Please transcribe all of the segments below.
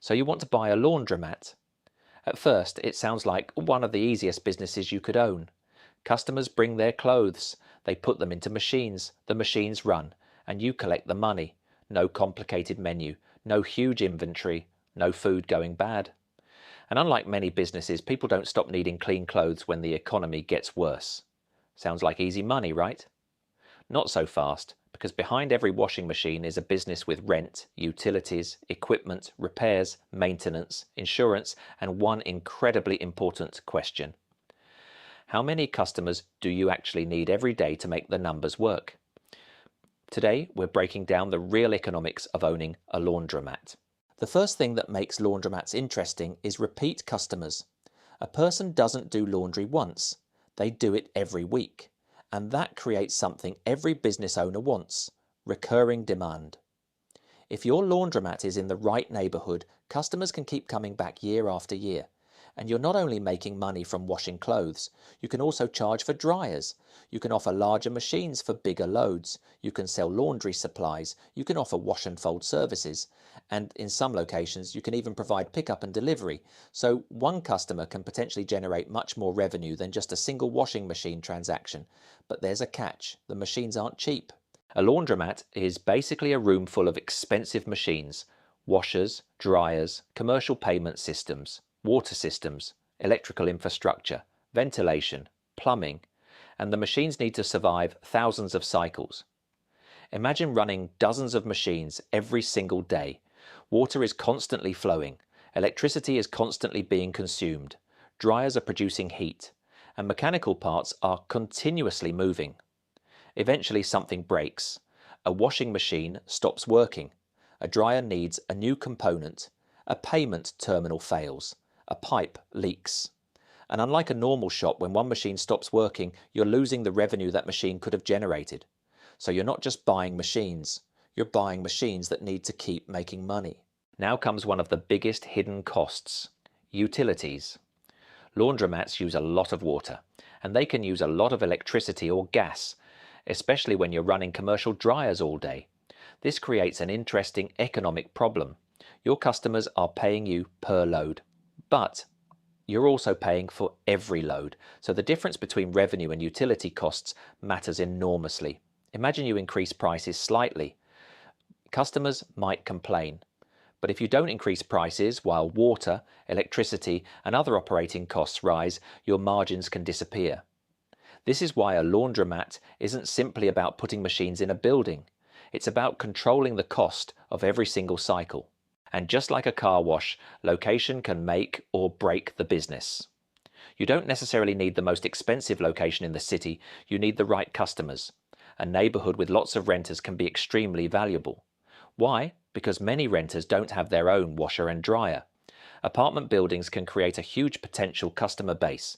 So you want to buy a laundromat. At first, it sounds like one of the easiest businesses you could own. Customers bring their clothes, they put them into machines, the machines run, and you collect the money. No complicated menu, no huge inventory, no food going bad. And unlike many businesses, people don't stop needing clean clothes when the economy gets worse. Sounds like easy money, right? Not so fast, because behind every washing machine is a business with rent, utilities, equipment, repairs, maintenance, insurance, and one incredibly important question. How many customers do you actually need every day to make the numbers work? Today, we're breaking down the real economics of owning a laundromat. The first thing that makes laundromats interesting is repeat customers. A person doesn't do laundry once, they do it every week. And that creates something every business owner wants: recurring demand. If your laundromat is in the right neighborhood, customers can keep coming back year after year. And you're not only making money from washing clothes, you can also charge for dryers. You can offer larger machines for bigger loads. You can sell laundry supplies. You can offer wash and fold services. And in some locations, you can even provide pickup and delivery. So one customer can potentially generate much more revenue than just a single washing machine transaction. But there's a catch: the machines aren't cheap. A laundromat is basically a room full of expensive machines: washers, dryers, commercial payment systems, water systems, electrical infrastructure, ventilation, plumbing, and the machines need to survive thousands of cycles. Imagine running dozens of machines every single day. Water is constantly flowing, electricity is constantly being consumed, dryers are producing heat, and mechanical parts are continuously moving. Eventually something breaks. A washing machine stops working. A dryer needs a new component. A payment terminal fails. A pipe leaks. And unlike a normal shop, when one machine stops working, you're losing the revenue that machine could have generated. So you're not just buying machines, you're buying machines that need to keep making money. Now comes one of the biggest hidden costs: utilities. Laundromats use a lot of water, and they can use a lot of electricity or gas, especially when you're running commercial dryers all day. This creates an interesting economic problem. Your customers are paying you per load, but you're also paying for every load. So the difference between revenue and utility costs matters enormously. Imagine you increase prices slightly. Customers might complain. But if you don't increase prices while water, electricity, and other operating costs rise, your margins can disappear. This is why a laundromat isn't simply about putting machines in a building. It's about controlling the cost of every single cycle. And just like a car wash, location can make or break the business. You don't necessarily need the most expensive location in the city, you need the right customers. A neighborhood with lots of renters can be extremely valuable. Why? Because many renters don't have their own washer and dryer. Apartment buildings can create a huge potential customer base.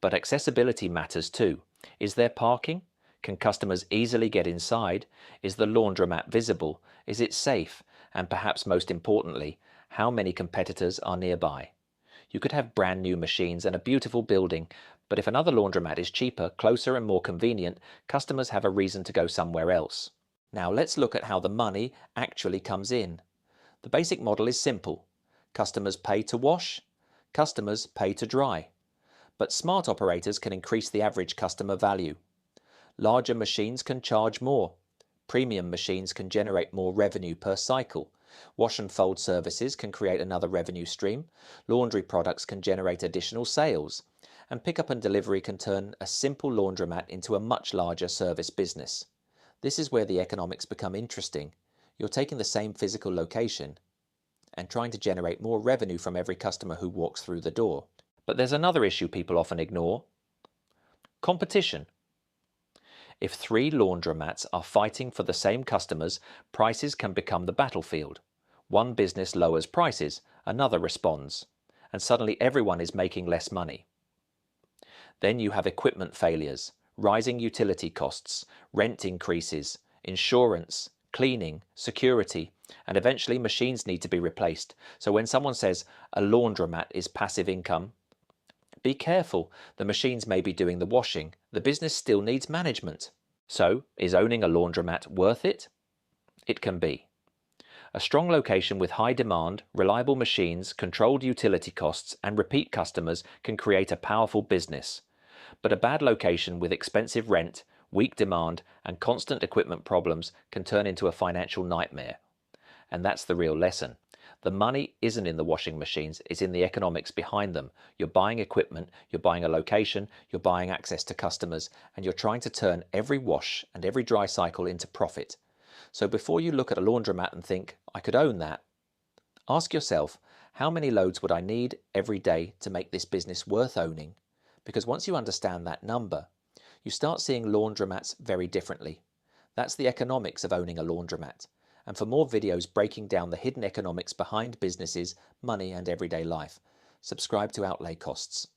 But accessibility matters too. Is there parking? Can customers easily get inside? Is the laundromat visible? Is it safe? And perhaps most importantly, how many competitors are nearby? You could have brand new machines and a beautiful building, but if another laundromat is cheaper, closer and more convenient, customers have a reason to go somewhere else. Now let's look at how the money actually comes in. The basic model is simple. Customers pay to wash, customers pay to dry. But smart operators can increase the average customer value. Larger machines can charge more. Premium machines can generate more revenue per cycle. Wash and fold services can create another revenue stream. Laundry products can generate additional sales. And pickup and delivery can turn a simple laundromat into a much larger service business. This is where the economics become interesting. You're taking the same physical location and trying to generate more revenue from every customer who walks through the door. But there's another issue people often ignore: competition. If three laundromats are fighting for the same customers, prices can become the battlefield. One business lowers prices, another responds, and suddenly everyone is making less money. Then you have equipment failures, rising utility costs, rent increases, insurance, cleaning, security, and eventually machines need to be replaced. So when someone says a laundromat is passive income, be careful. The machines may be doing the washing. The business still needs management. So, is owning a laundromat worth it? It can be. A strong location with high demand, reliable machines, controlled utility costs, and repeat customers can create a powerful business. But a bad location with expensive rent, weak demand, and constant equipment problems can turn into a financial nightmare. And that's the real lesson. The money isn't in the washing machines, it's in the economics behind them. You're buying equipment, you're buying a location, you're buying access to customers, and you're trying to turn every wash and every dry cycle into profit. So before you look at a laundromat and think, I could own that, ask yourself, how many loads would I need every day to make this business worth owning? Because once you understand that number, you start seeing laundromats very differently. That's the economics of owning a laundromat. And for more videos breaking down the hidden economics behind businesses, money, and everyday life, subscribe to Outlay Costs.